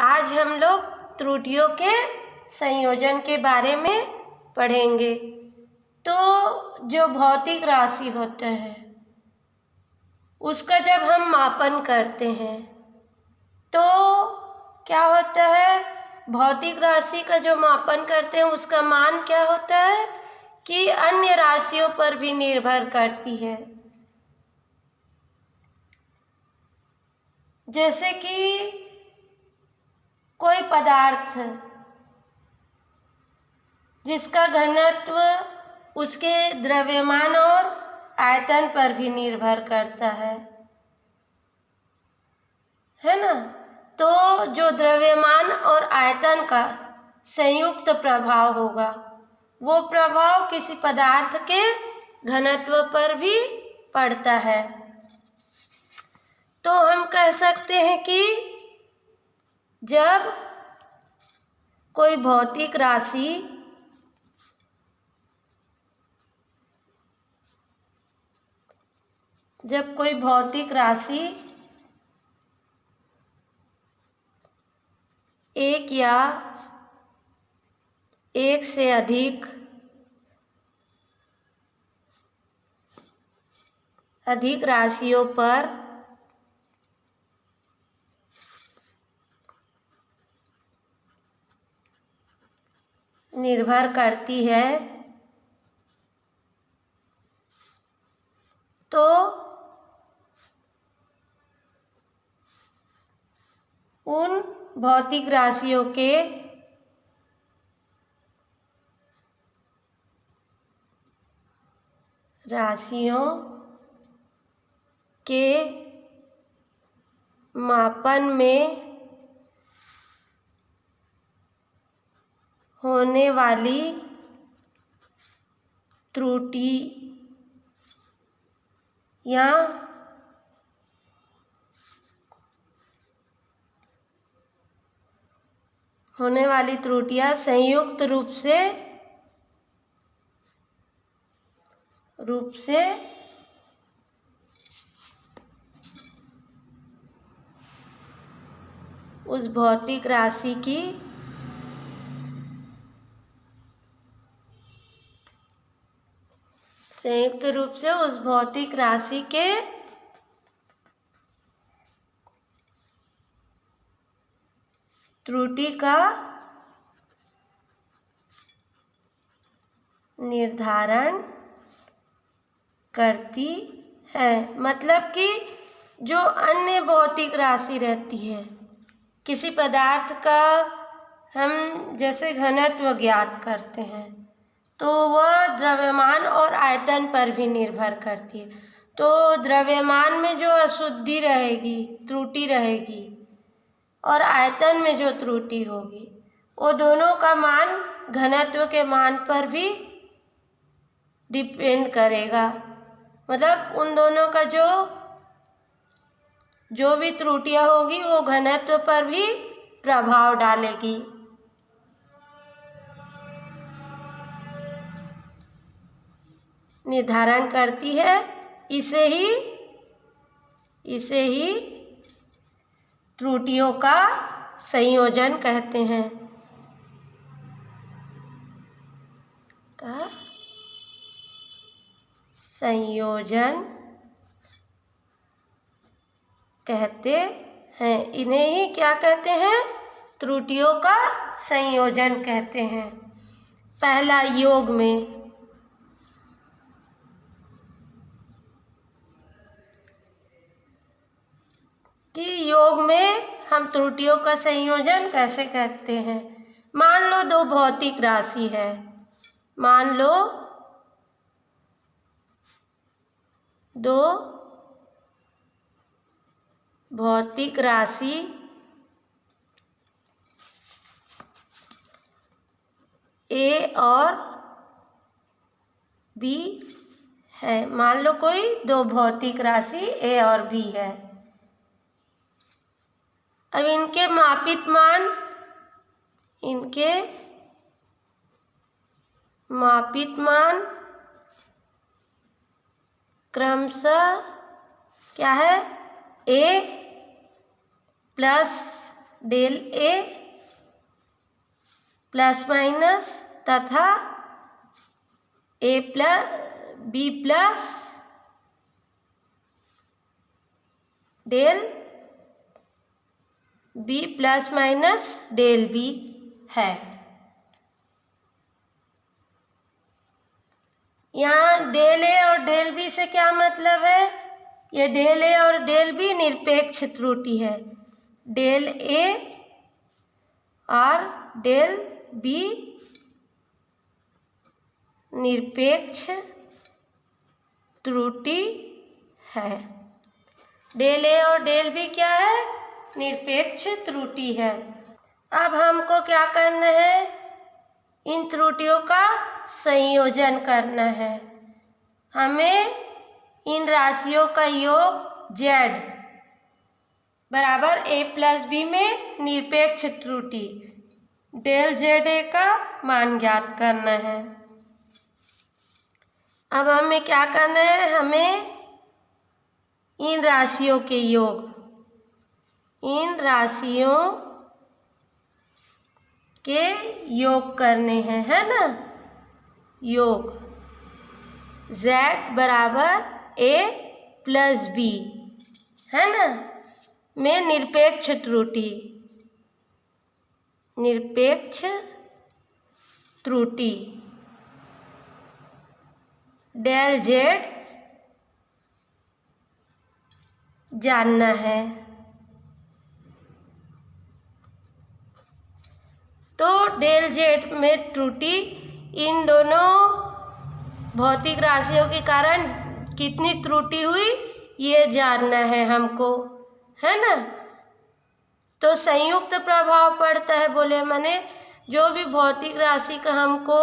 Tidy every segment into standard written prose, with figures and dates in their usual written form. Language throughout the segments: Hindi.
आज हम लोग त्रुटियों के संयोजन के बारे में पढ़ेंगे। तो जो भौतिक राशि होता है उसका जब हम मापन करते हैं तो क्या होता है, भौतिक राशि का जो मापन करते हैं उसका मान क्या होता है कि अन्य राशियों पर भी निर्भर करती है। जैसे कि कोई पदार्थ जिसका घनत्व उसके द्रव्यमान और आयतन पर भी निर्भर करता है ना। तो जो द्रव्यमान और आयतन का संयुक्त प्रभाव होगा वो प्रभाव किसी पदार्थ के घनत्व पर भी पड़ता है। तो हम कह सकते हैं कि जब कोई भौतिक राशि एक या एक से अधिक राशियों पर निर्भर करती है तो उन भौतिक राशियों के मापन में होने वाली त्रुटि या होने वाली त्रुटियां संयुक्त रूप से उस भौतिक राशि की के त्रुटि का निर्धारण करती है। मतलब कि जो अन्य भौतिक राशि रहती है, किसी पदार्थ का हम जैसे घनत्व ज्ञात करते हैं तो वह द्रव्यमान और आयतन पर भी निर्भर करती है। तो द्रव्यमान में जो अशुद्धि रहेगी, त्रुटि रहेगी, और आयतन में जो त्रुटि होगी वो दोनों का मान घनत्व के मान पर भी डिपेंड करेगा। मतलब उन दोनों का जो भी त्रुटियां होगी वो घनत्व पर भी प्रभाव डालेगी। निर्धारण करती है। इसे ही त्रुटियों का संयोजन कहते हैं। इन्हें ही क्या कहते हैं? त्रुटियों का संयोजन कहते हैं। पहला, योग में हम त्रुटियों का संयोजन कैसे करते हैं। मान लो दो भौतिक राशि है। मान लो दो भौतिक राशि A और B है। मान लो कोई दो भौतिक राशि A और B है। अब इनके मापित मान क्रमशः क्या है? A plus del A plus minus तथा A plus B plus del B plus minus del B है। यहाँ डेल ए और डेल बी से क्या मतलब है? ये डेल ए और डेल बी निरपेक्ष त्रुटि है। डेल ए और डेल बी निरपेक्ष त्रुटि है। डेल ए और डेल बी क्या है? निरपेक्ष त्रुटि है। अब हमको क्या करना है? इन त्रुटियों का संयोजन करना है। हमें इन राशियों का योग z बराबर a प्लस बी में निरपेक्ष त्रुटि डेल जेड ए का मान ज्ञात करना है। अब हमें क्या करना है? हमें इन राशियों के योग, इन राशियों के योग करने हैं, है ना? योग z बराबर a प्लस बी, है ना, में निरपेक्ष त्रुटि, निरपेक्ष त्रुटि डेल जेड जानना है। तो डेल जेड में त्रुटि इन दोनों भौतिक राशियों के कारण कितनी त्रुटि हुई ये जानना है हमको, है ना? तो संयुक्त प्रभाव पड़ता है, बोले मैंने जो भी भौतिक राशि का हमको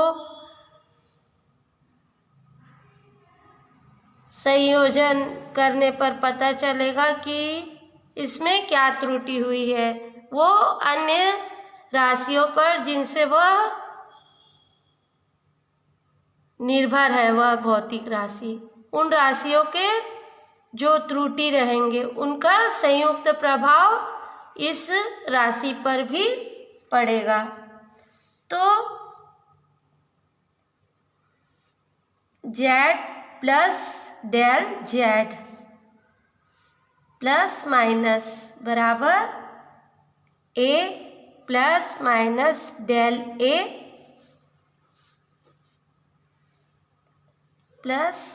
संयोजन करने पर पता चलेगा कि इसमें क्या त्रुटि हुई है, वो अन्य राशियों पर जिनसे वह निर्भर है, वह भौतिक राशि, उन राशियों के जो त्रुटि रहेंगे उनका संयुक्त प्रभाव इस राशि पर भी पड़ेगा। तो z plus del z plus minus बराबर a plus minus del A plus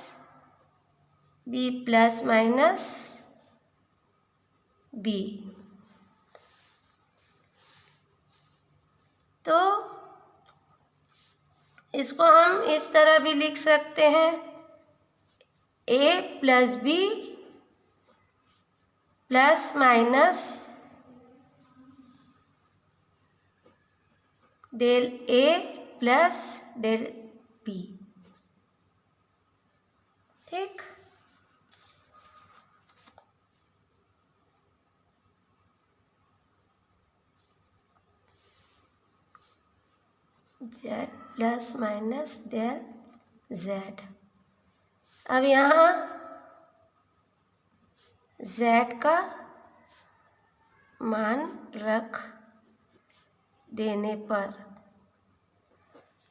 B plus minus b. तो इसको हम इस तरह भी लिख सकते हैं, a plus B plus minus del A plus del b. ठीक, z plus minus del z। अब यहाँ z का मान रख देने पर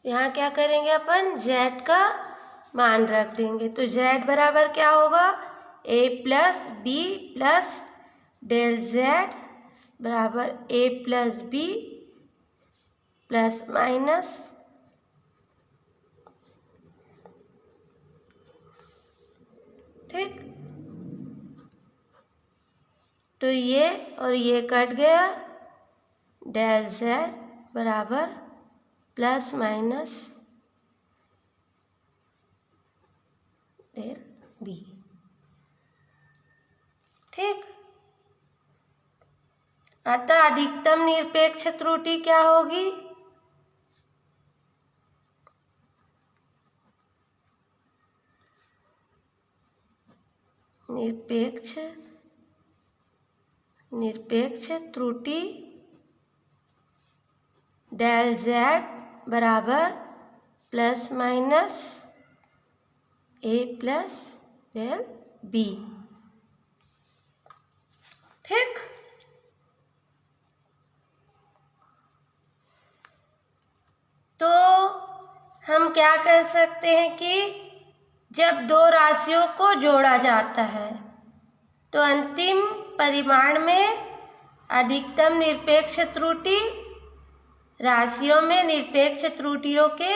यहाँ क्या करेंगे? अपन z का मान रख देंगे। तो z बराबर क्या होगा? a plus B plus del z बराबर a plus B plus minus ठीक। तो ये और ये कट गया, डेल z बराबर प्लस माइनस डेल बी। ठीक, अतः अधिकतम निरपेक्ष त्रुटि क्या होगी? निरपेक्ष त्रुटि डेल z बराबर plus minus a plus del b. ठीक, क्या कह सकते हैं कि जब दो राशियों को जोड़ा जाता है तो अंतिम परिमाण में अधिकतम निरपेक्ष त्रुटि राशियों में निरपेक्ष त्रुटियों के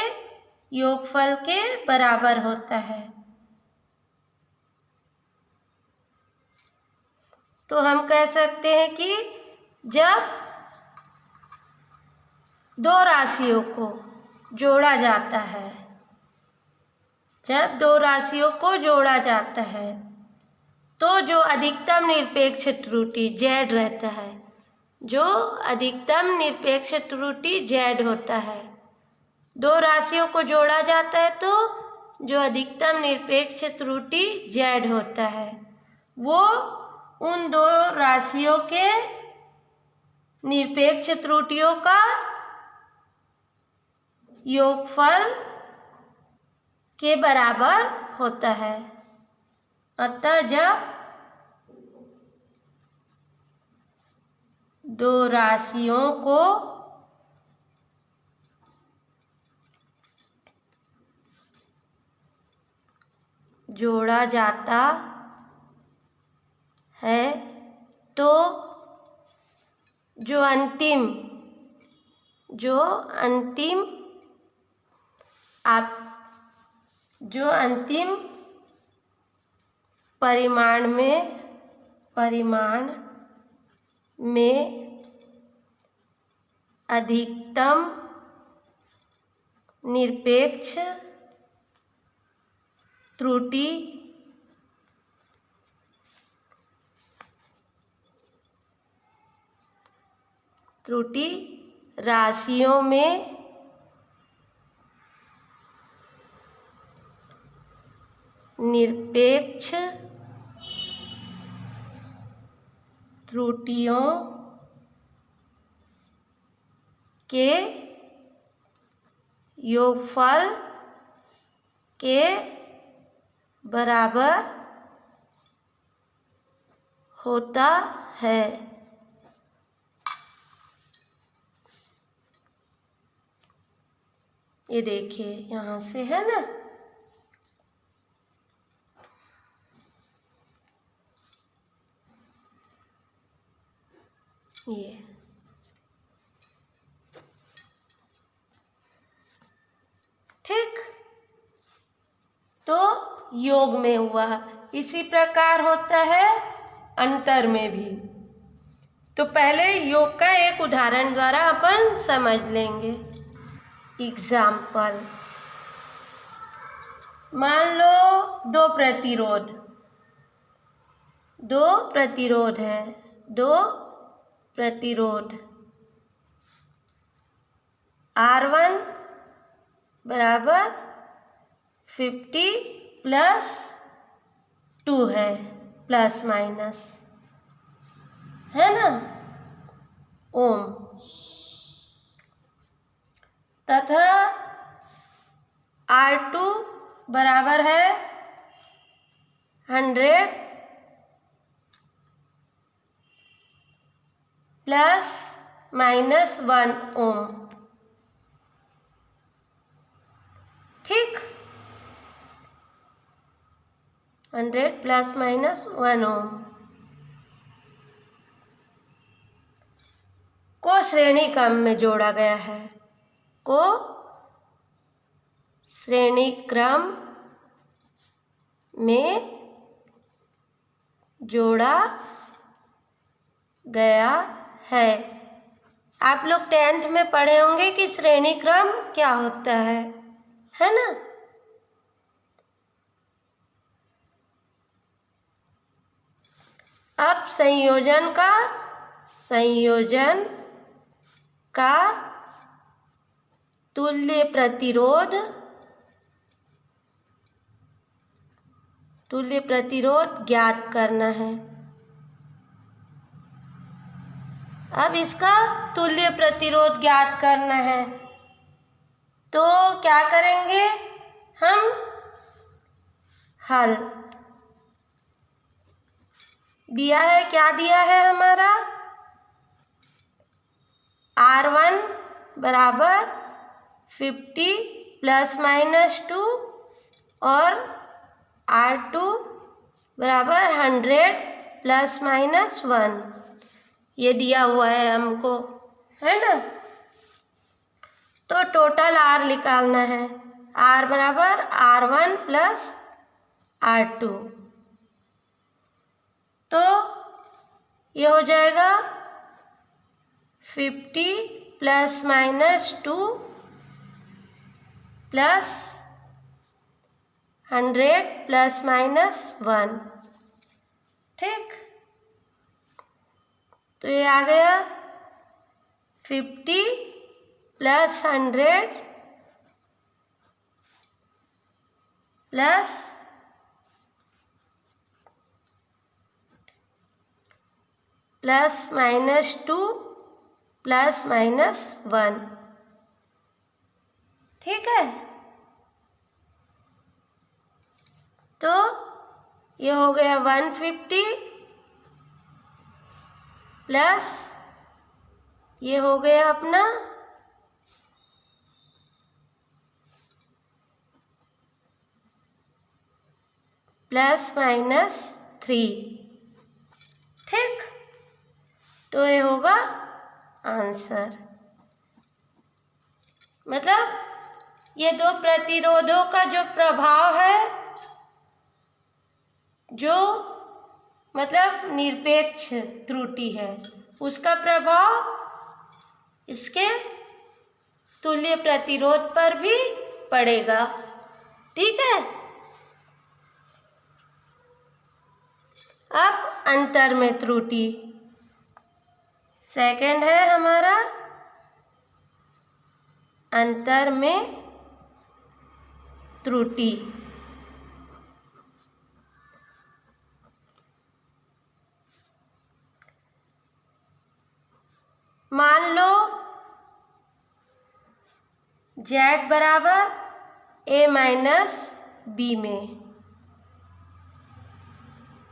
योगफल के बराबर होता है। तो हम कह सकते हैं कि जब दो राशियों को जोड़ा जाता है, जब दो राशियों को जोड़ा जाता है तो जो अधिकतम निरपेक्ष त्रुटि Z रहता है, जो अधिकतम निरपेक्ष त्रुटि Z होता है, दो राशियों को जोड़ा जाता है तो जो अधिकतम निरपेक्ष त्रुटि Z होता है वो उन दो राशियों के निरपेक्ष त्रुटियों का योगफल के बराबर होता है। अतः जब दो राशियों को जोड़ा जाता है तो जो अंतिम परिमाण में अधिकतम निरपेक्ष त्रुटि राशियों में निरपेक्ष त्रुटियों के योगफल के बराबर होता है। ये देखिए यहाँ से है ना, ये ठीक। तो योग में हुआ, इसी प्रकार होता है अंतर में भी। तो पहले योग का एक उदाहरण द्वारा अपन समझ लेंगे। एग्जाम्पल, मान लो दो प्रतिरोध है, दो प्रतिरोध R1 बराबर 50 + 2 है, प्लस माइनस है ना, ओम, तथा R2 बराबर है 100 ± 1 ओम। ठीक, 100 ± 1 ओम को श्रेणी क्रम में जोड़ा गया है, को श्रेणी क्रम में जोड़ा गया है। आप लोग 10th में पढ़े होंगे कि श्रेणी क्रम क्या होता है ना। अब संयोजन का तुल्य प्रतिरोध ज्ञात करना है। अब इसका तुल्य प्रतिरोध ज्ञात करना है तो क्या करेंगे हम, हल दिया है, क्या दिया है हमारा, R1 बराबर 50 प्लस माइनस 2 और R2 बराबर 100 प्लस माइनस 1, ये दिया हुआ है हमको, है ना। तो टोटल R निकालना है, R बराबर R1 प्लस R2, तो ये हो जाएगा 50 plus minus 2 plus 100 plus minus 1, ठीक। तो ये आ गया 50 plus 100 plus plus minus 2 plus minus 1, ठीक है। तो ये हो गया 150 प्लस ये हो गया अपना प्लस माइनस 3, ठीक। तो ये होगा आंसर। मतलब ये दो प्रतिरोधों का जो प्रभाव है, जो मतलब निरपेक्ष त्रुटि है, उसका प्रभाव इसके तुल्य प्रतिरोध पर भी पड़ेगा, ठीक है। अब अंतर में त्रुटि सेकंड है हमारा, अंतर में त्रुटि। मान लो Z बराबर A माइनस B में,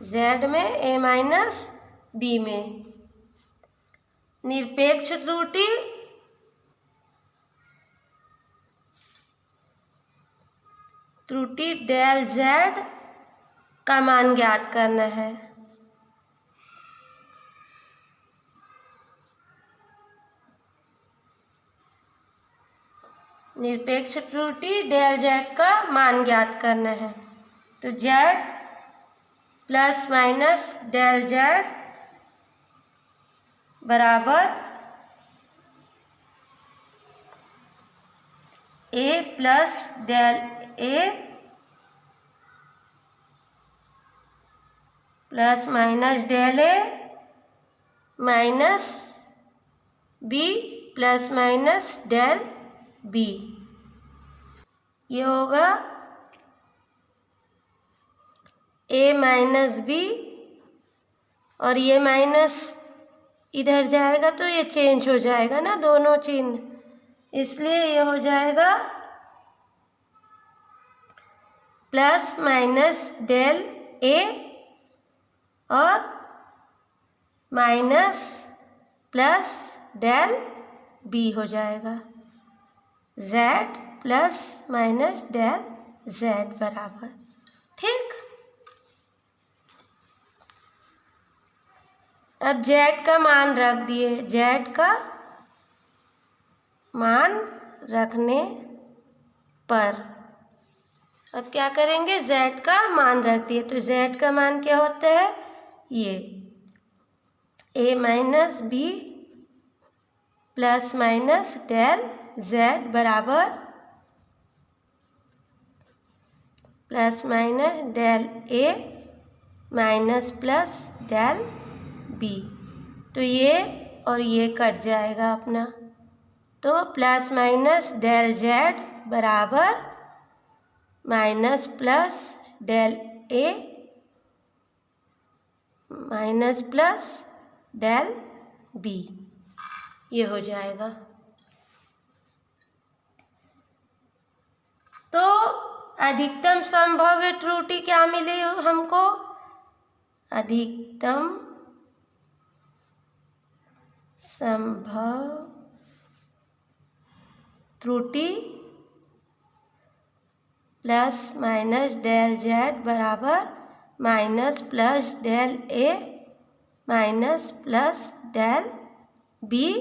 Z में A माइनस B में निरपेक्ष त्रुटि डेल Z का मान ज्ञात करना है। निरपेक्ष त्रुटि डेल Z का मान ज्ञात करना है। तो Z plus minus del Z बराबर A plus del A plus minus del A minus B plus minus del B, ये होगा A माइनस B और ये माइनस इधर जाएगा तो ये चेंज हो जाएगा ना दोनों चिन्ह, इसलिए ये हो जाएगा प्लस माइनस डेल A और माइनस प्लस डेल B हो जाएगा। Z plus minus del Z बराबर, ठीक। अब Z का मान रख दिए, Z का मान रखने पर अब क्या करेंगे, Z का मान रख दिए तो Z का मान क्या होता है, ये A minus B plus minus del Z बराबर plus minus del A minus plus del B, तो ये और ये कट जाएगा अपना, तो प्लस माइनस डेल Z बराबर minus plus del A minus plus del B, ये हो जाएगा। तो अधिकतम संभाव्य त्रुटि क्या मिली हमको, अधिकतम संभव त्रुटि प्लस माइनस डेल जेड बराबर माइनस प्लस डेल ए माइनस प्लस डेल बी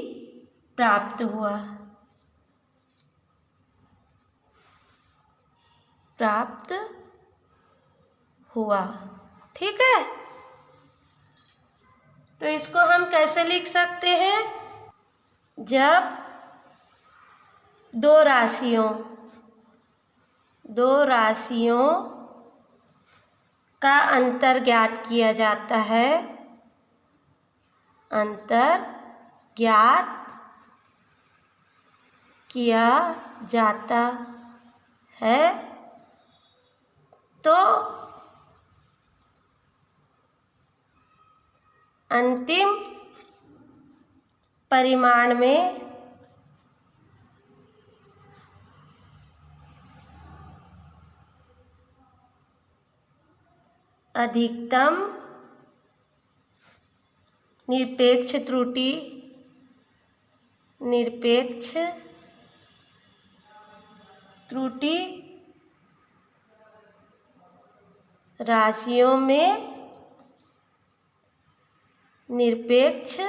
प्राप्त हुआ। ठीक है, तो इसको हम कैसे लिख सकते हैं? जब दो राशियों का अंतर ज्ञात किया जाता है, तो अंतिम परिमाण में अधिकतम निरपेक्ष त्रुटि राशियों में निरपेक्ष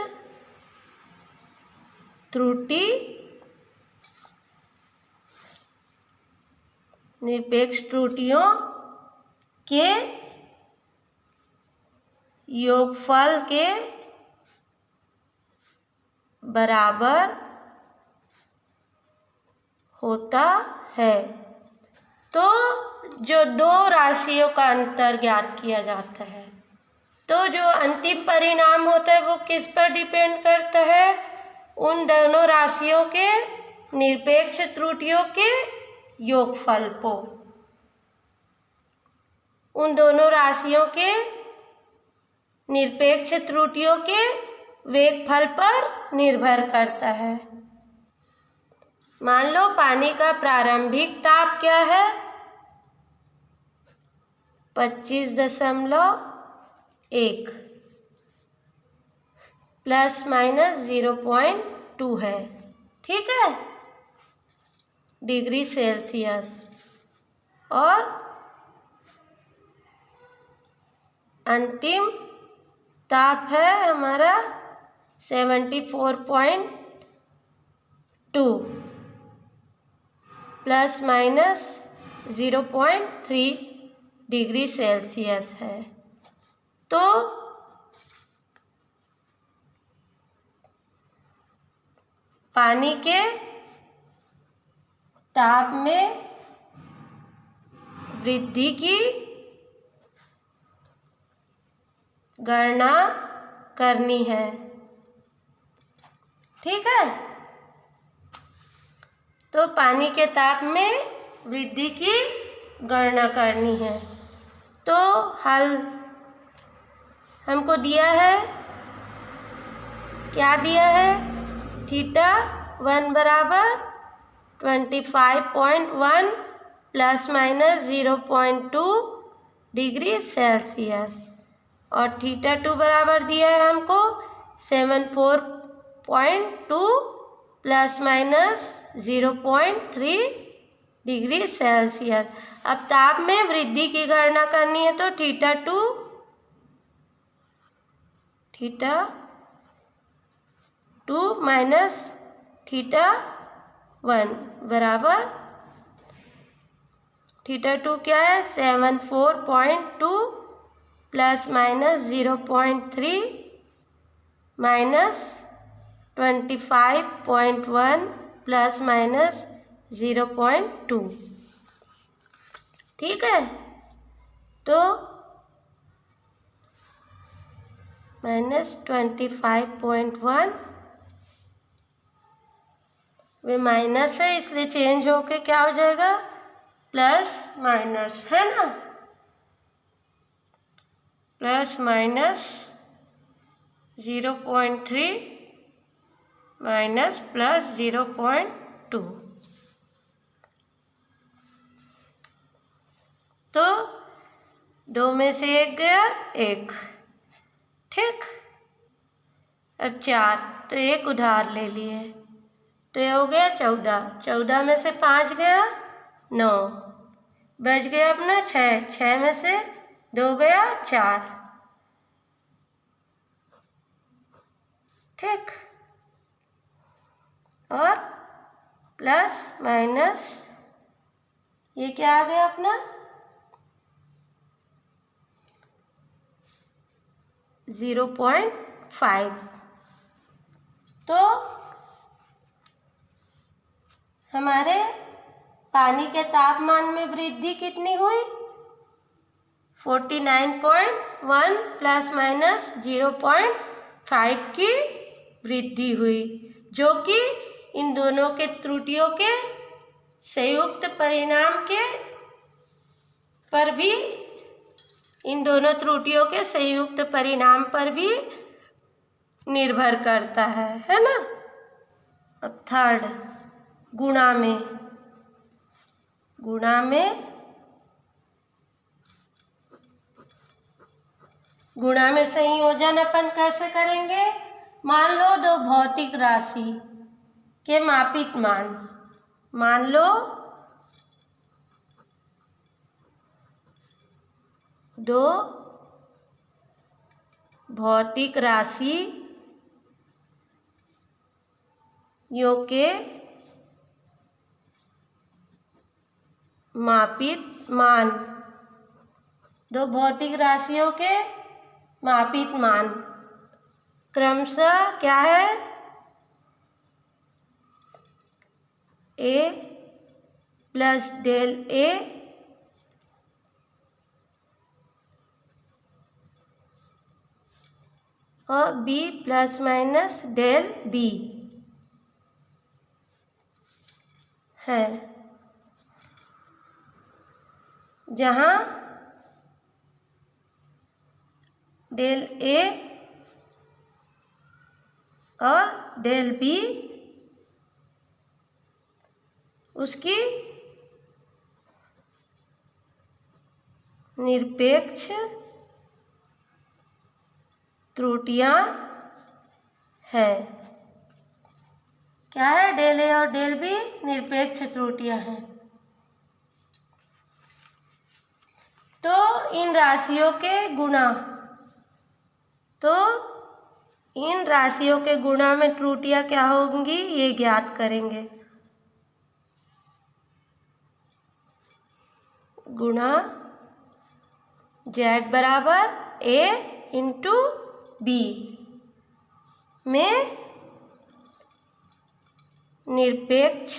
त्रुटियों के योगफल के बराबर होता है। तो जो दो राशियों का अंतर ज्ञात किया जाता है, तो जो अंतिम परिणाम होता है वो किस पर डिपेंड करता है? उन दोनों राशियों के निरपेक्ष त्रुटियों के योगफल को, उन दोनों राशियों के निरपेक्ष त्रुटियों के वेगफल पर निर्भर करता है। मान लो पानी का प्रारंभिक ताप क्या है? 25.1 प्लस माइनस 0.2 है। ठीक है, डिग्री सेल्सियस। और अंतिम ताप है हमारा 74.2 प्लस माइनस 0.3 डिग्री सेल्सियस है। तो पानी के ताप में वृद्धि की गणना करनी है। ठीक है, तो पानी के ताप में वृद्धि की गणना करनी है। तो हल हमको दिया है, क्या दिया है? θ1 बराबर 25.1 प्लस माइनस 0.2 डिग्री सेल्सियस और θ2 बराबर दिया है हमको 74.2 प्लस माइनस 0.3 डिग्री सेल्सियस। अब ताप में वृद्धि की गणना करनी है, तो θ2 माइनस θ1 बराबर θ2 क्या है? 74.2 plus minus 0.3 minus 25.1 plus minus 0.2। ठीक है, तो माइनस 25.1 वे माइनस है, इसलिए चेंज होके क्या हो जाएगा? प्लस माइनस, है ना? Plus minus 0.3 minus plus 0.2। तो 2 में से 1 गया, 1। ठीक, अब 4, तो 1 उधार ले लिए, तो ये हो गया 14। 14 में से 5 गया, 9। बच गया अपना 6, 6 में से 2 गया 4। ठीक, और प्लस माइनस ये क्या आ गया अपना 0.5। तो हमारे पानी के तापमान में वृद्धि कितनी हुई 49.1 प्लस माइनस 0.5 की वृद्धि हुई, जो कि इन दोनों के त्रुटियों के संयुक्त परिणाम के पर भी इन दोनों त्रुटियों के संयुक्त परिणाम पर भी निर्भर करता है ना। अब थर्ड, गुणा में संयोजन अपन कैसे करेंगे। मान लो दो भौतिक राशि के मापित मान, मान लो दो भौतिक राशियों के मापित मान, दो भौतिक राशियों के मापित मान क्रमशः क्या है A प्लस डेल A और B plus minus del B है, जहाँ डेल A और डेल B उसकी निरपेक्ष त्रुटियां है। क्या है, डेल A और डेल B निरपेक्ष त्रुटियां हैं। तो इन राशियों के गुणा में त्रुटियां क्या होंगी ये ज्ञात करेंगे। गुणा Z बराबर A इंटू B में निरपेक्ष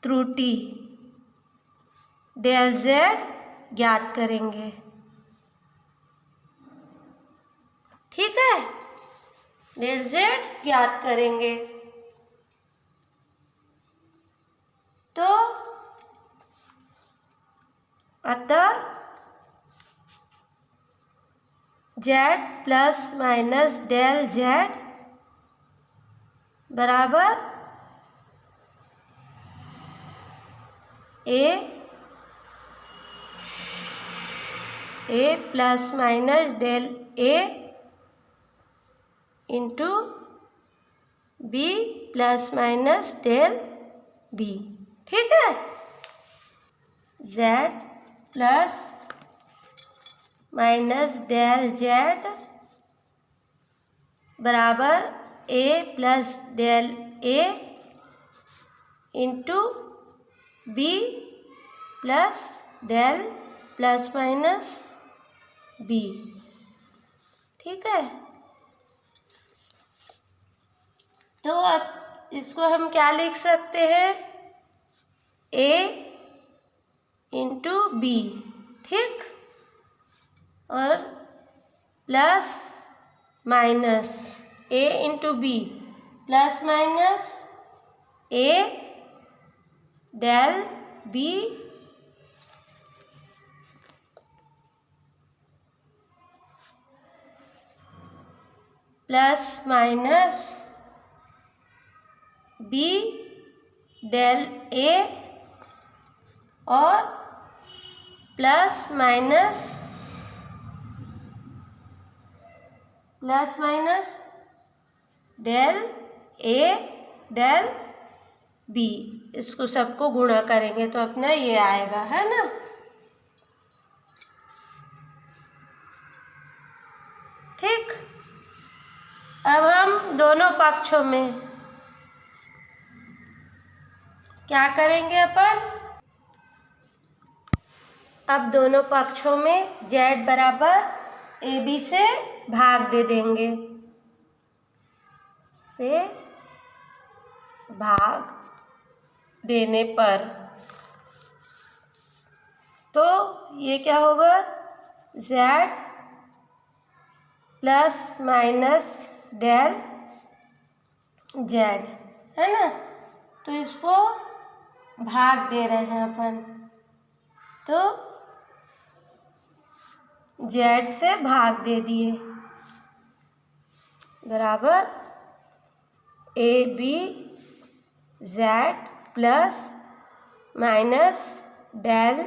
त्रुटि डेल Z ज्ञात करेंगे। ठीक है, डेल Z ज्ञात करेंगे। तो अतः Z plus minus del Z बराबर A plus minus del A into B plus minus del B। ठीक है, Z plus minus del Z बराबर A plus del A into B plus del plus minus B। ठीक है, तो अब इसको हम क्या लिख सकते हैं A इंटू B। ठीक, और plus minus A into B plus minus A del B plus minus B del A और plus minus del A del B, इसको सबको गुणा करेंगे तो अपना ये आएगा, है ना। ठीक, अब हम दोनों पक्षों में क्या करेंगे अपन, अब दोनों पक्षों में z बराबर ए बी से भाग दे देंगे, से भाग देने पर तो ये क्या होगा, z plus minus del z, है ना। तो इसको भाग दे रहे हैं अपन, तो z से भाग दे दिए, बराबर A B z plus minus del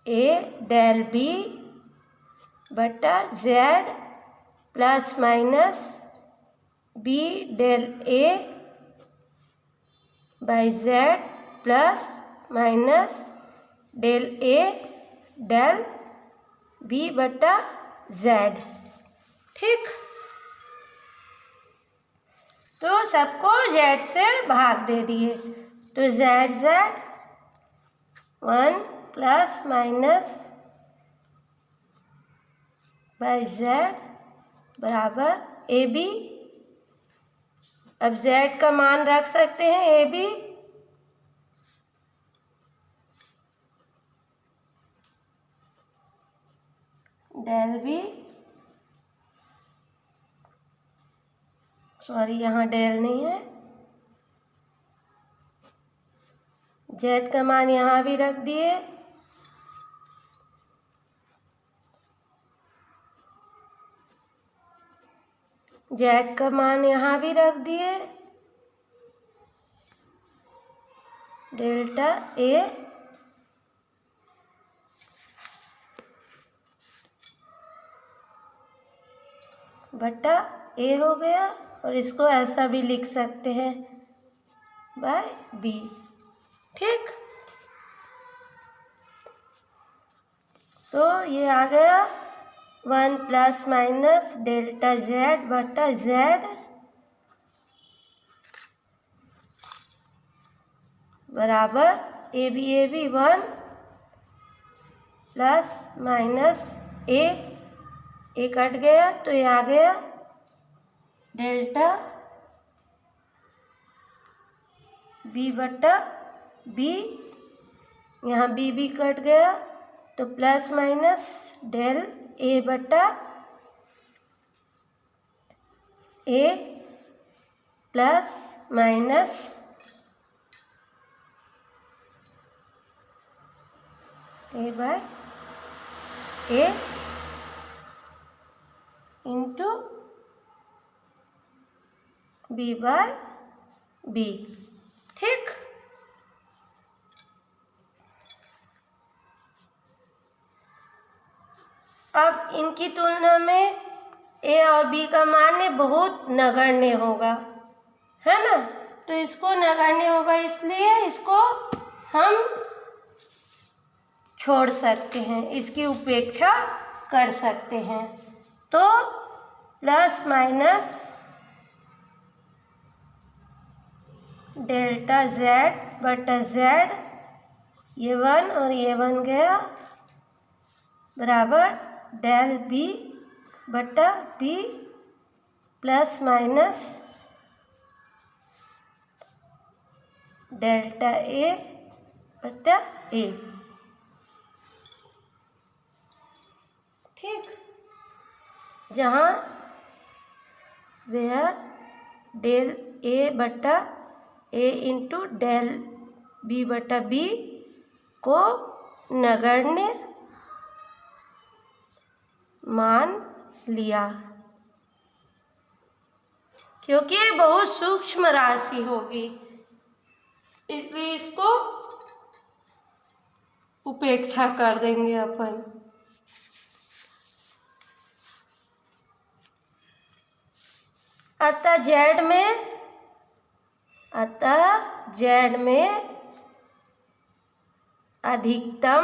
A del B बटा z plus minus B del A by z plus minus del A del B बटा z। ठीक, तो सबको z से भाग दे दिए, तो z 1 plus minus by z बराबर ए बी, अब z का मान रख सकते हैं A B, del B, sorry यहाँ डेल नहीं है, z का मान यहाँ भी रख दिए, z का मान यहाँ भी रख दिए, डेल्टा ए बटा ए हो गया, और इसको ऐसा भी लिख सकते हैं बाय बी। ठीक, तो ये आ गया 1 प्लस माइनस डेल्टा z बटा z बराबर A B 1 plus minus A cut गया तो ये आ गया डेल्टा बी बटा बी, यहाँ बी कट गया तो प्लस माइनस डेल ए बटा A plus minus A by A into B by B. ठीक, अब इनकी तुलना में ए और बी का मान बहुत नगण्य होगा, है ना। तो इसको नगण्य होगा इसलिए इसको हम छोड़ सकते हैं, इसकी उपेक्षा कर सकते हैं। तो प्लस माइनस डेल्टा z बटा z, ये 1 और ये 1 गया, बराबर डेल बी बटा B plus minus delta A बटा ए। ठीक, जहाँ वेयर डेल ए बटा ए इंटू डेल बी बटा बी को नगण्य मान लिया, क्योंकि ये बहुत सूक्ष्म राशि होगी इसलिए इसको उपेक्षा कर देंगे अपन। अतः z में अतः Z में अधिकतम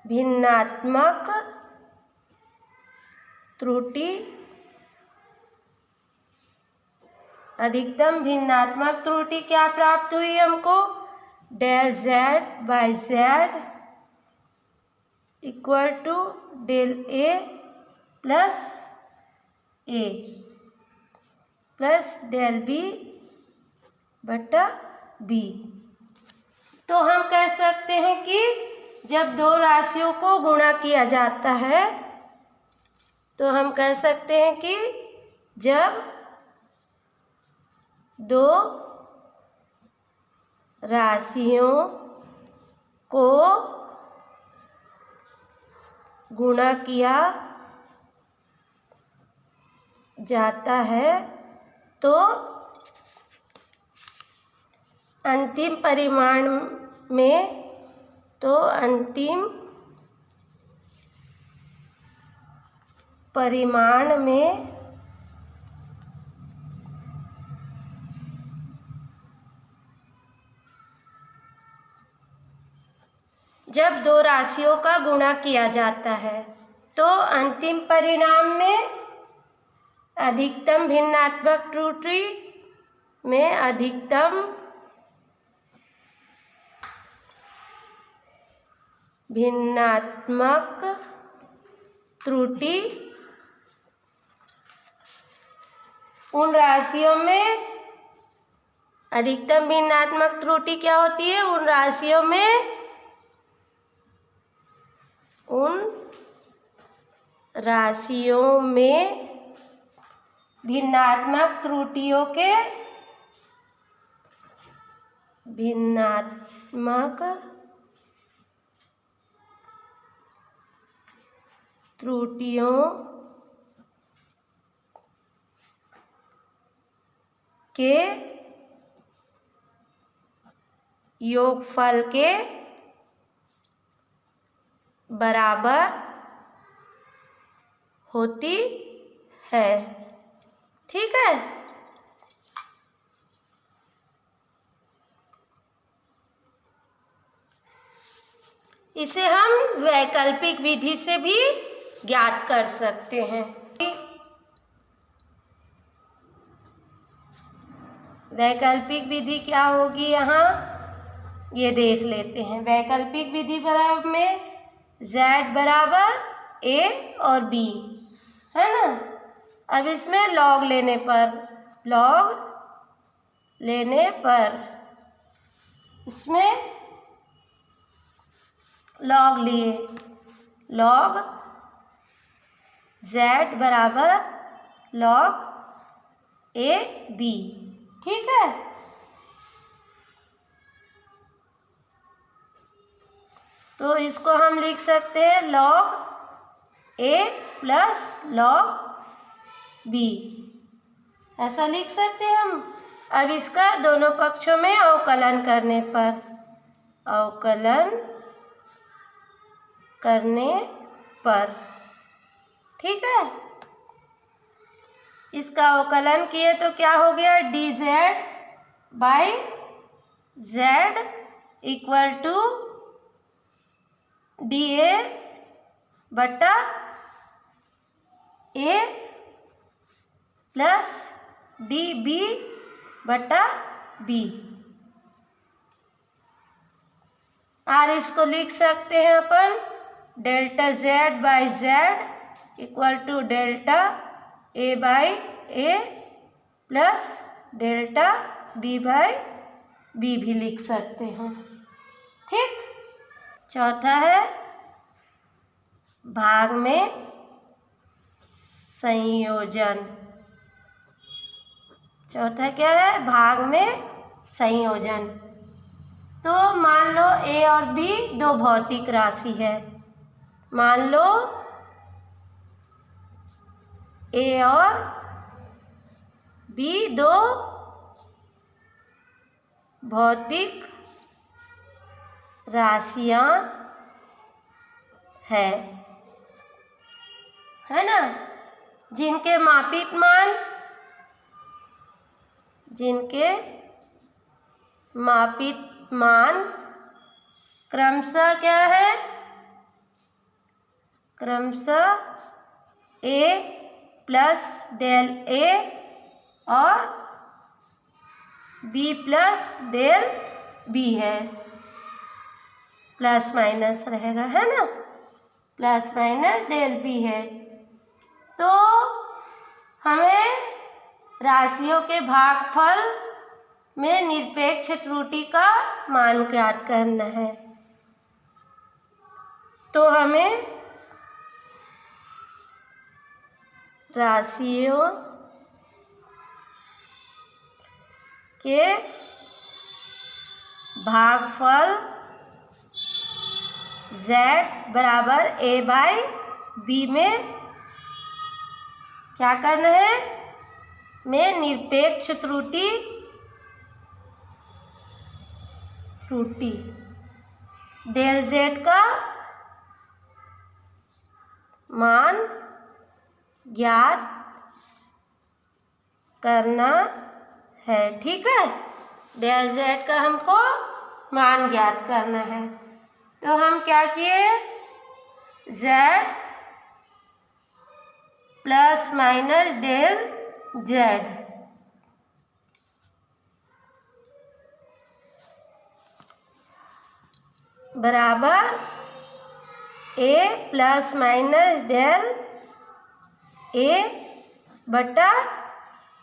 भिन्नात्मक त्रुटि क्या प्राप्त हुई हमको? Del Z by Z equal to del A plus A plus del B बटा B। तो हम कह सकते हैं कि जब दो राशियों को गुणा किया जाता है तो हम कह सकते हैं कि जब दो राशियों को गुणा किया जाता है तो अंतिम परिमाण में जब दो राशियों का गुणा किया जाता है तो अंतिम परिणाम में अधिकतम भिन्नात्मक त्रुटि में अधिकतम भिन्नात्मक त्रुटि उन राशियों में अधिकतम भिन्नात्मक त्रुटि क्या होती है? उन राशियों में भिन्नात्मक त्रुटियों के योगफल के बराबर होती है। ठीक है। इसे हम वैकल्पिक विधि से भी ज्ञात कर सकते हैं। वैकल्पिक विधि क्या होगी यहाँ ये देख लेते हैं। वैकल्पिक विधि बराबर में Z बराबर A और B है ना। अब इसमें लॉग लेने पर इसमें लॉग लिए, लॉग Z बराबर लॉग AB। ठीक है। तो इसको हम लिख सकते हैं log A plus log B, ऐसा लिख सकते हैं हम। अब इसका दोनों पक्षों में अवकलन करने पर ठीक है। इसका अवकलन किए तो क्या हो गया? dz by z equal to dA बटा A प्लस dB बटा B। और इसको लिख सकते हैं अपन delta Z by Z equal to delta A by A plus delta B by B भी लिख सकते हैं। ठीक। चौथा है भाग में संयोजन। चौथा क्या है? भाग में संयोजन। तो मान लो A और B दो भौतिक राशि है। मान लो A और B दो भौतिक राशियां है। है ना, जिनके मापित मान क्रमशः क्या है, क्रमशः a प्लस डेल a और b प्लस डेल b है, प्लस माइनस रहेगा, है ना, प्लस माइनस डेल b है। तो हमें राशियों के भागफल में निरपेक्ष त्रुटि का मान ज्ञात करना है। तो हमें राशियों के भागफल z बराबर a बाई b में क्या करना है, में निरपेक्ष त्रुटि डेल z का मान ज्ञात करना है। ठीक है, डेल z का हमको मान ज्ञात करना है। तो हम क्या किए, z plus minus del z बराबर a plus minus del a बटा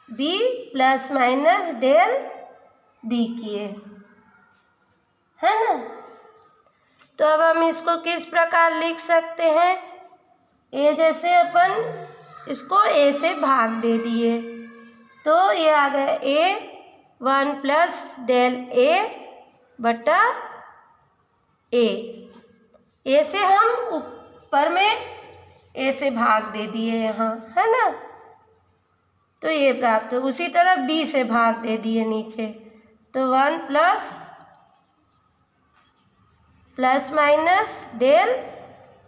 b plus minus del b किए, है ना। तो अब हम इसको किस प्रकार लिख सकते हैं, a जैसे अपन इसको a से भाग दे दिए, तो ये आ गया a 1 प्लस डेल a बटा a से हम ऊपर में a से भाग दे दिए यहाँ, है ना, तो ये प्राप्त हो। उसी तरह b से भाग दे दिए नीचे, तो 1 प्लस माइनस डेल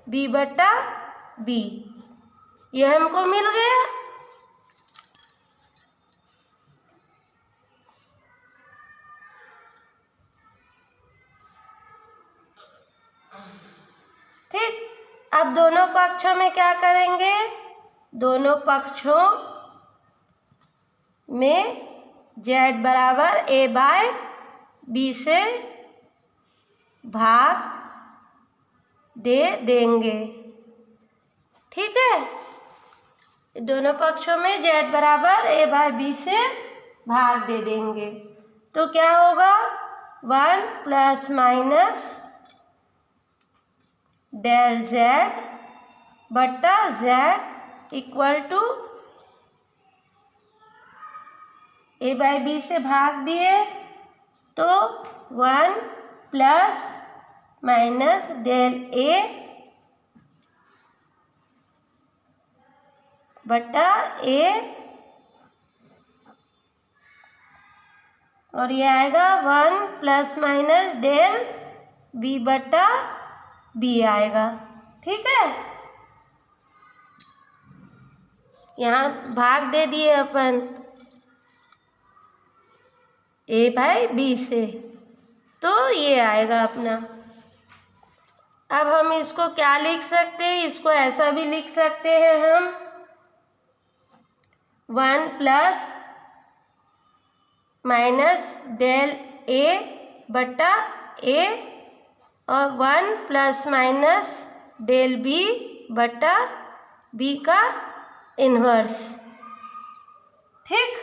b बटा b, ये हमको मिल गया। ठीक, अब दोनों पक्षों में क्या करेंगे, दोनों पक्षों में z बराबर a बाय b से भाग दे देंगे। ठीक है, दोनों पक्षों में z बराबर a बाय b से भाग दे देंगे, तो क्या होगा, 1 प्लस माइनस डेल z बटा z equal to a by b से भाग दिए, तो 1 प्लस माइनस डेल a बटा a, और ये आएगा 1 प्लस माइनस डेल b बटा b आएगा। ठीक है, यहाँ भाग दे दिए अपन a बाई b से, तो ये आएगा अपना। अब हम इसको क्या लिख सकते हैं, इसको ऐसा भी लिख सकते हैं हम 1 प्लस माइनस डेल a बटा a और 1 प्लस माइनस डेल b बटा b का इन्वर्स। ठीक,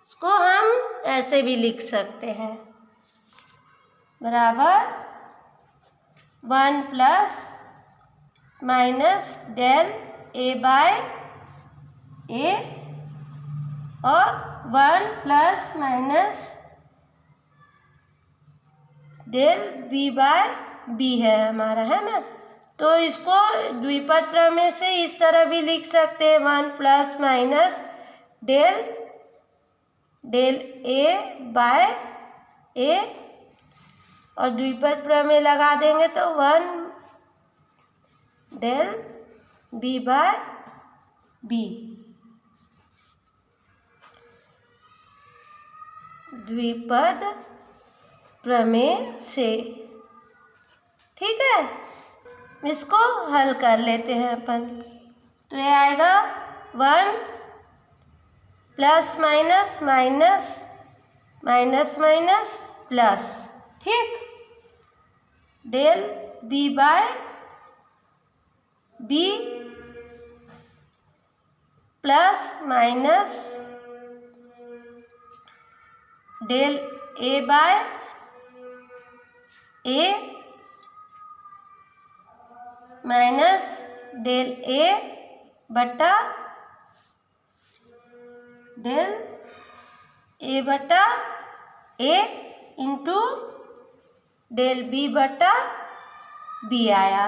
इसको हम ऐसे भी लिख सकते हैं, बराबर 1 plus minus del a by a और 1 plus minus del b by b है हमारा, है ना। तो इसको द्विपद प्रमेय से इस तरह भी लिख सकते हैं, 1 plus minus del a by a, और द्विपद प्रमेय लगा देंगे तो 1 डेल बी बाय बी। द्विपद प्रमेय से। ठीक है, इसको हल कर लेते हैं अपन। तो ये आएगा 1 plus minus minus minus minus plus. ठीक, del B by B plus minus del A by A minus del A बटा डेल ए बटा ए इंटू डेल बी बटा बी आया।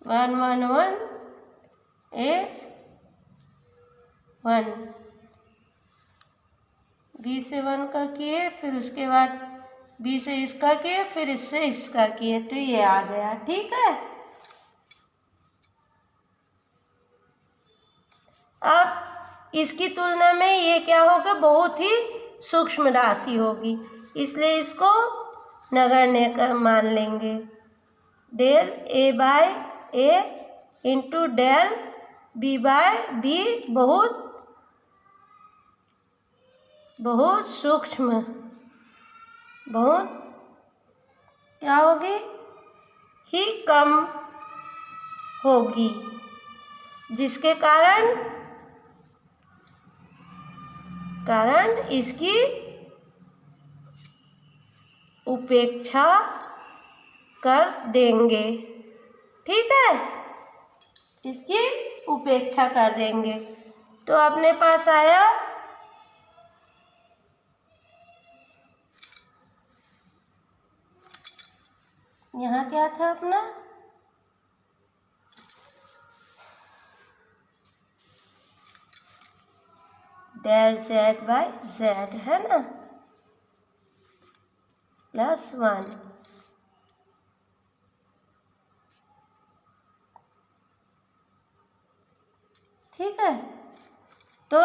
1 1 1 ए 1, बी से 1 का किए, फिर उसके बाद बी से इसका किए, फिर इससे इसका किए, तो ये आ गया। ठीक है, अब इसकी तुलना में ये क्या होगा, बहुत ही सूक्ष्म राशि होगी, इसलिए इसको नगण्य का मान लेंगे। Del A by A into del B by B बहुत बहुत सूक्ष्म, बहुत क्या होगी, ही कम होगी, जिसके कारण इसकी उपेक्षा कर देंगे। ठीक है, इसकी उपेक्षा कर देंगे। तो अपने पास आया यहाँ क्या था अपना, डेल जेड बाय जेड है ना, प्लस 1। ठीक है, तो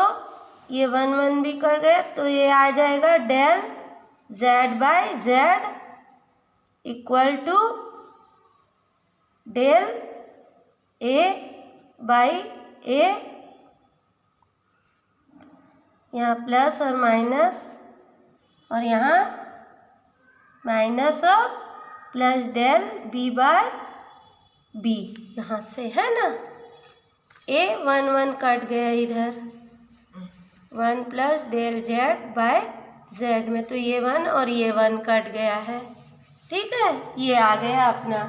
ये 1 1 भी कर गए, तो ये आ जाएगा del Z by Z equal to del A by A, यहाँ प्लस और माइनस, और यहाँ माइनस और plus del B by B, यहाँ से है ना, ए 1 1 कट गया इधर, 1 plus del Z by Z में, तो ये 1 और ये 1 कट गया है। ठीक है, ये आ गया अपना।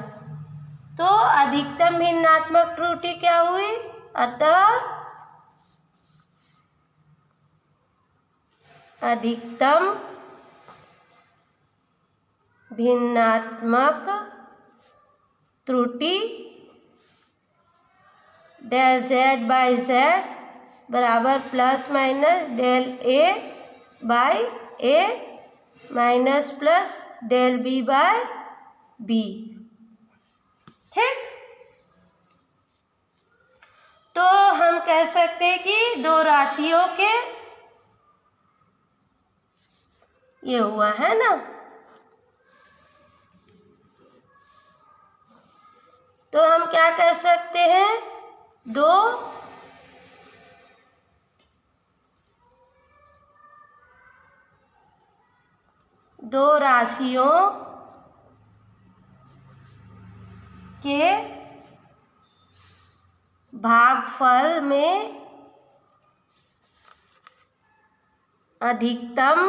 तो अधिकतम भिन्नात्मक त्रुटि क्या हुई, अतः अधिकतम भिन्नात्मक त्रुटि डेल जेड बाय जेड बराबर plus minus del A by A minus plus del B by B. ठीक, तो हम कह सकते हैं कि दो राशियों के ये हुआ है ना, तो हम क्या कह सकते हैं, दो राशियों के भागफल में अधिकतम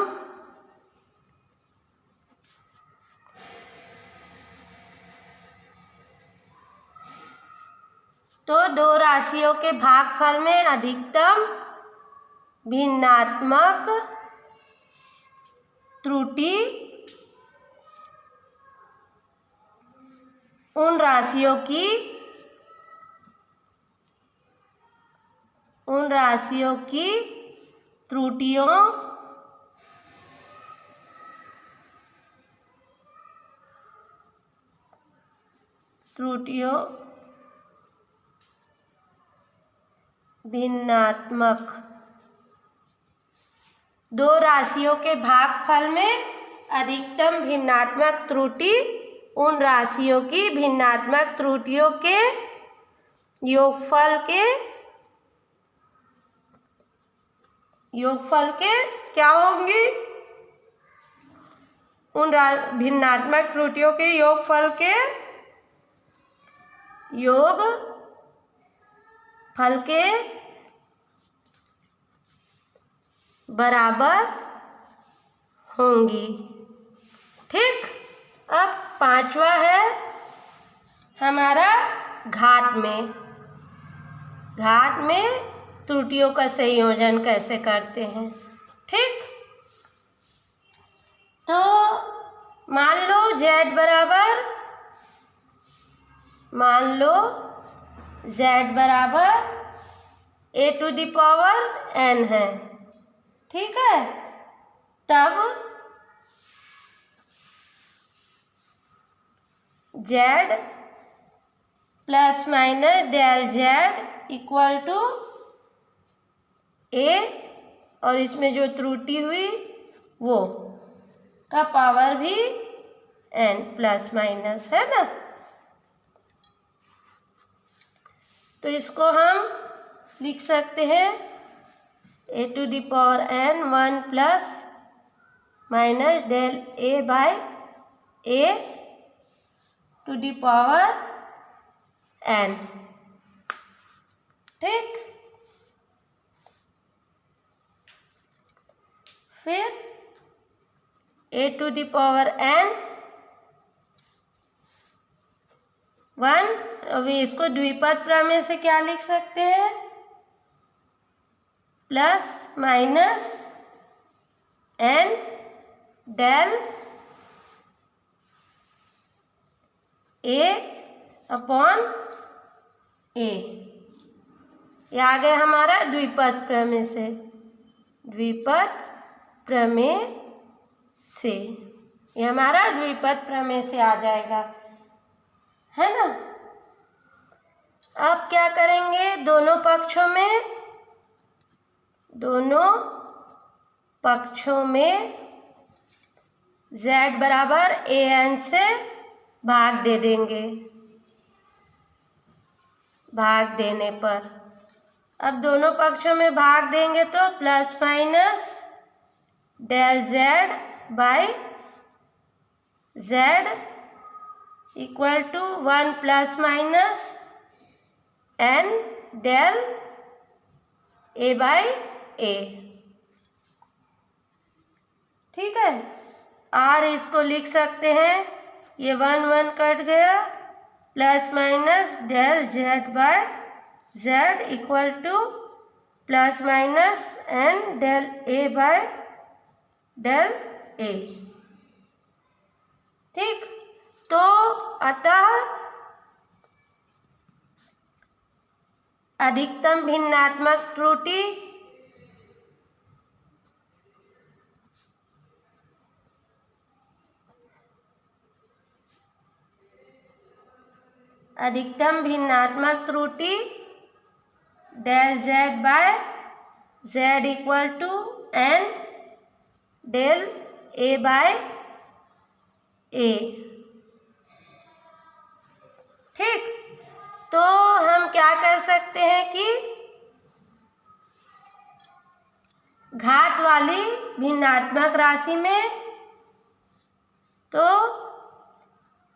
तो दो राशियों के भागफल में अधिकतम भिन्नात्मक त्रुटि उन राशियों की त्रुटियों त्रुटियों भिन्नात्मक दो राशियों के भागफल में अधिकतम भिन्नात्मक त्रुटि उन राशियों की भिन्नात्मक त्रुटियों के योगफल के क्या होंगी? उन भिन्नात्मक त्रुटियों के योगफल के बराबर होंगी। ठीक। अब पांचवा है हमारा घात में त्रुटियों का संयोजन कैसे करते हैं। ठीक। तो मान लो z बराबर a⁴n है। ठीक है। तब z plus minus del z equal to a और इसमें जो त्रुटि हुई वो का पावर भी n प्लस माइनस है ना। तो इसको हम लिख सकते हैं a⁴n 1 plus minus del a by a⁴n। ठीक। फिर a⁴n 1, अभी इसको द्विपद प्रमेय से क्या लिख सकते हैं? Plus minus n del a upon a। ये आ गया हमारा द्विपद प्रमेय से ये हमारा द्विपद प्रमेय से आ जाएगा, है ना। अब क्या करेंगे? दोनों पक्षों में z बराबर an से भाग दे देंगे। भाग देने पर अब दोनों पक्षों में भाग देंगे तो plus minus del z by z equal to 1 plus minus n del a by a। ठीक है। r इसको लिख सकते हैं, ये 1 1 कट गया, plus minus del z by z equal to plus minus n del a by del a। ठीक। तो अतः अधिकतम भिन्नात्मक त्रुटि del z by z equal to n del a by a। ठीक। तो हम क्या कर सकते हैं कि घात वाली भिन्नात्मक राशि में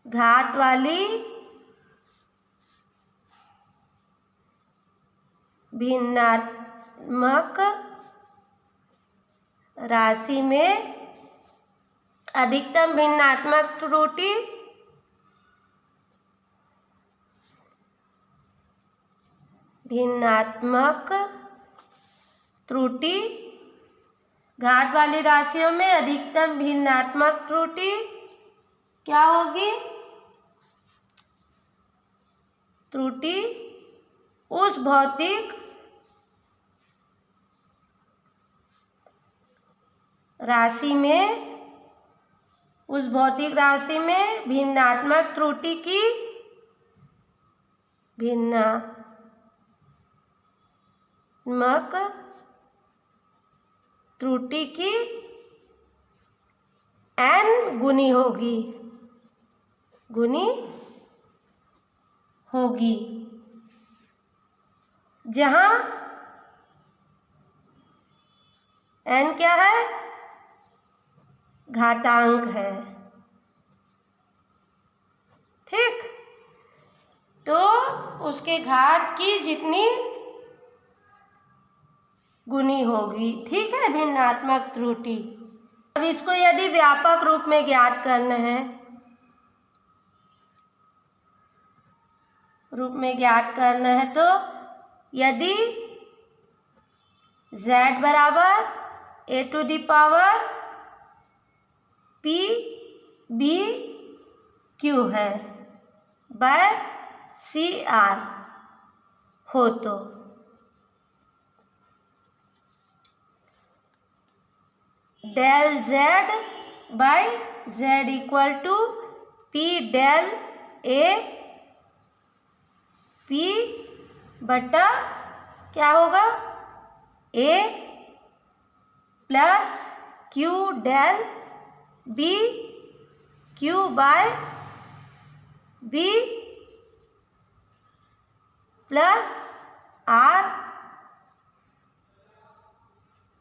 घात वाली भिन्नात्मक राशि में अधिकतम भिन्नात्मक त्रुटि घात वाली राशियों में अधिकतम भिन्नात्मक त्रुटि क्या होगी? त्रुटि उस भौतिक राशि में भिन्नात्मक त्रुटि की भिन्नात्मक त्रुटि की n गुनी होगी, जहाँ n क्या है? घातांक है। ठीक, तो उसके घात की जितनी गुनी होगी। ठीक है, भिन्नात्मक त्रुटि। अब इसको यदि व्यापक रूप में ज्ञात करना है, तो यदि z बराबर a⁴ है बाय CR हो तो del z by z equal to P del A P बटा क्या होगा? A plus Q del B Q by B plus R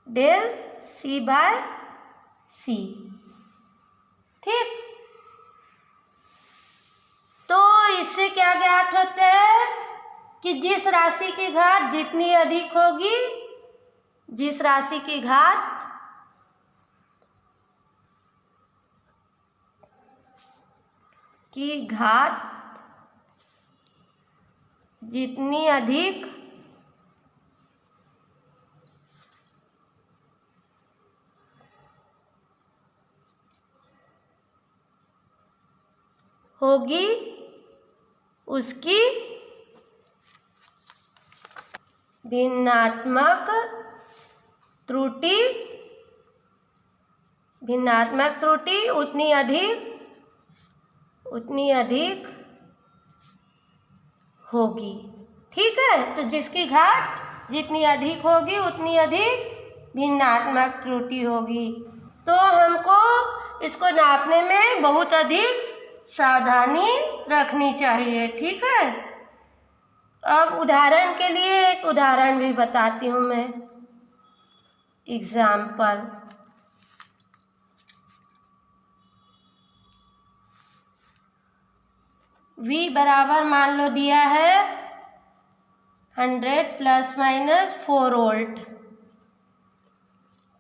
del C by C। ठीक, तो इससे क्या ज्ञात होता है कि जिस राशि की घात जितनी अधिक होगी, जिस राशि की घात जितनी अधिक होगी उसकी भिन्नात्मक त्रुटि उतनी अधिक होगी। ठीक है, तो जिसकी घात जितनी अधिक होगी उतनी अधिक भिन्नात्मक त्रुटि होगी। तो हमको इसको नापने में बहुत अधिक सावधानी रखनी चाहिए। ठीक है, अब उदाहरण के लिए एक उदाहरण भी बताती हूँ मैं, एग्जाम्पल। V बराबर मान लो दिया है 100 प्लस माइनस 4 वोल्ट।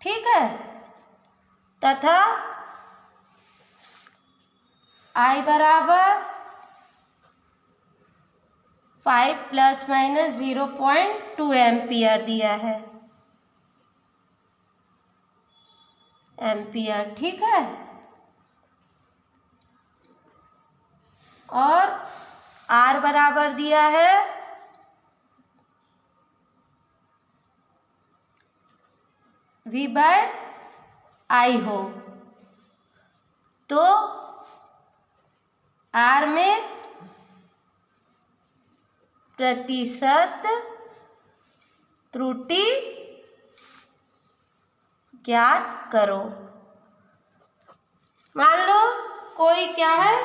ठीक है, तथा I बराबर 5 प्लस माइनस 0.2 एम्पियर दिया है, एम्पियर। ठीक है, और R बराबर दिया है V बाय I हो, तो R में प्रतिशत त्रुटि ज्ञात करो। मान लो कोई क्या है,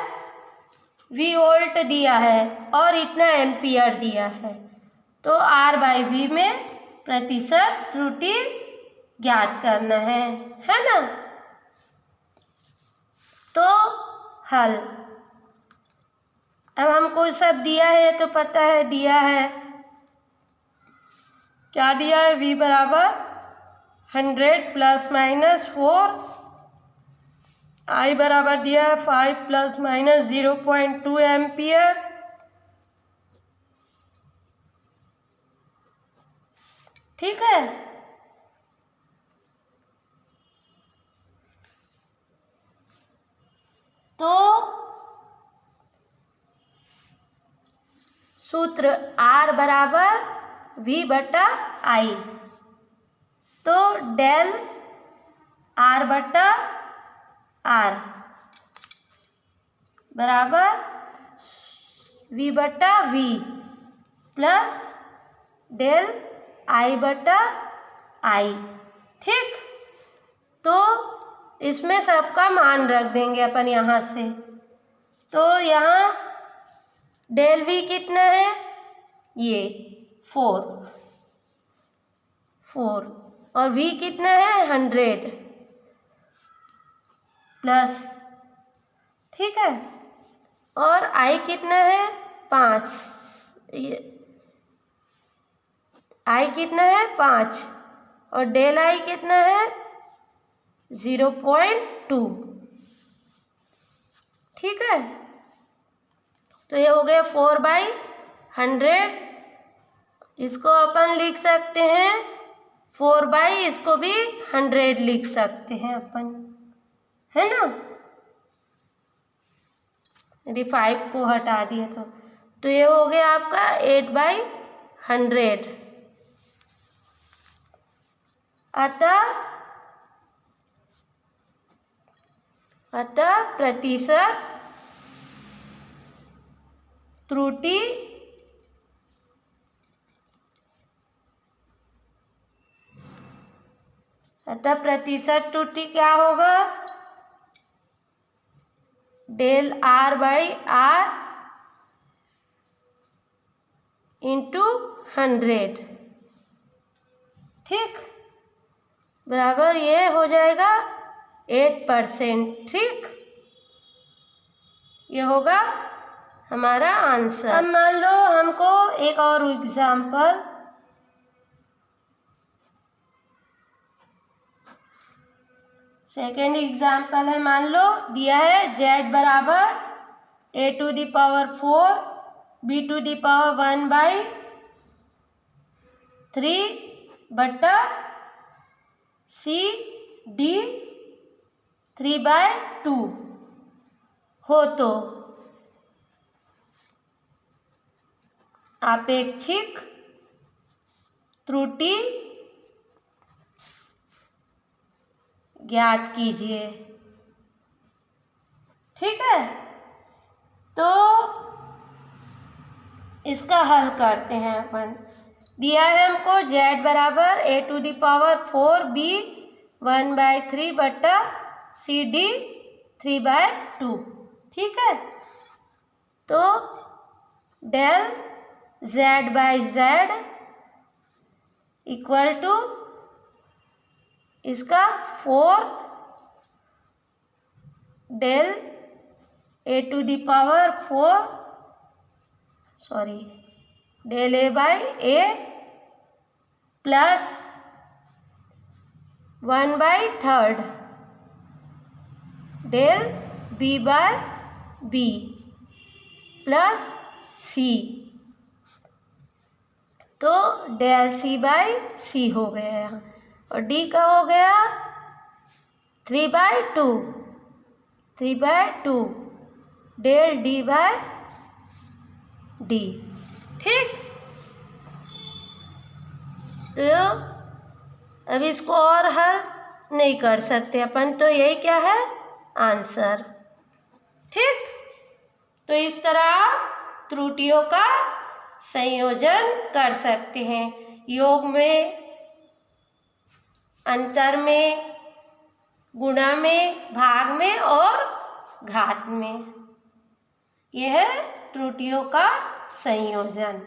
V वोल्ट दिया है और इतना एम्पियर दिया है, तो R बाई V में प्रतिशत त्रुटि ज्ञात करना है ना। तो हल, अब हमको सब दिया है तो पता है, दिया है क्या दिया है? V बराबर 100 प्लस माइनस 4, I बराबर दिया है 5 प्लस माइनस 0.2 एम्पियर। ठीक है, तो सूत्र R बराबर V बटा I, तो डेल R बटा R बराबर V बटा V, प्लस डेल आई बटा आई। ठीक, तो इसमें सबका मान रख देंगे अपन यहाँ से। तो यहाँ डेल वी कितना है, ये 4 और वी कितना है 100 प्लस, ठीक है, और आई कितना है 5, आई कितना है 5 और डेल आई कितना है 0.2। ठीक है, तो ये हो गया 4/100। इसको अपन लिख सकते हैं 4/, इसको भी 100 लिख सकते हैं अपन, है ना। यदि 5 को हटा दिए तो ये हो गया आपका 8/100। अतः प्रतिशत त्रुटि क्या होगा, del R by R into 100। ठीक, बराबर ये हो जाएगा 8%। ठीक, ये होगा हमारा आंसर। अब मान लो हमको एक और एग्जाम्पल, सेकेंड एग्जाम्पल है, मान लो दिया है z बराबर a⁴ b⁴1/3 बटा cd 3/2 हो तो आपेक्षिक त्रुटि ज्ञात कीजिए। ठीक है, तो इसका हल करते हैं अपन। दिया है हमको z बराबर a⁴ b⁴ बटा cd 3/2। ठीक है, तो डेल z/z इक्वल टू इसका 4 del del a/a plus 1/3 del b/b plus c, तो डेल c/c हो गया यहाँ, और d का हो गया 3/2 डेल d/d। ठीक, तो अब इसको और हल नहीं कर सकते अपन, तो यही क्या है आंसर। ठीक, तो इस तरह त्रुटियों का संयोजन कर सकते हैं, योग में, अंतर में, गुणा में, भाग में और घात में। यह है त्रुटियों का संयोजन।